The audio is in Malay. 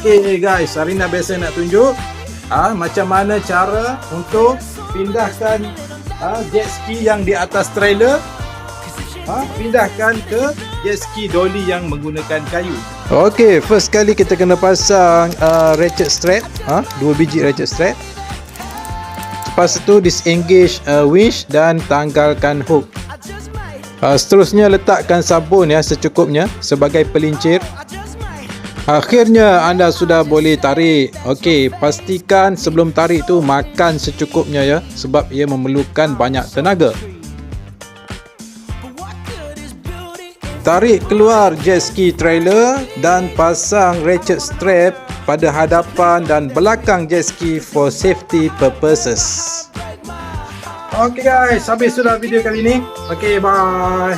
Okey guys, Sarina biasa nak tunjuk macam mana cara untuk pindahkan jet ski yang di atas trailer, pindahkan ke jet ski dolly yang menggunakan kayu. Okey, first kali kita kena pasang ratchet strap, 2 biji ratchet strap. Lepas itu disengage winch dan tanggalkan hook. Seterusnya letakkan sabun secukupnya sebagai pelincir. Akhirnya anda sudah boleh tarik. Okey, pastikan sebelum tarik tu makan secukupnya sebab ia memerlukan banyak tenaga. Tarik keluar jet ski trailer dan pasang ratchet strap pada hadapan dan belakang jet ski for safety purposes. Okey guys, habis sudah video kali ini. Okey, bye.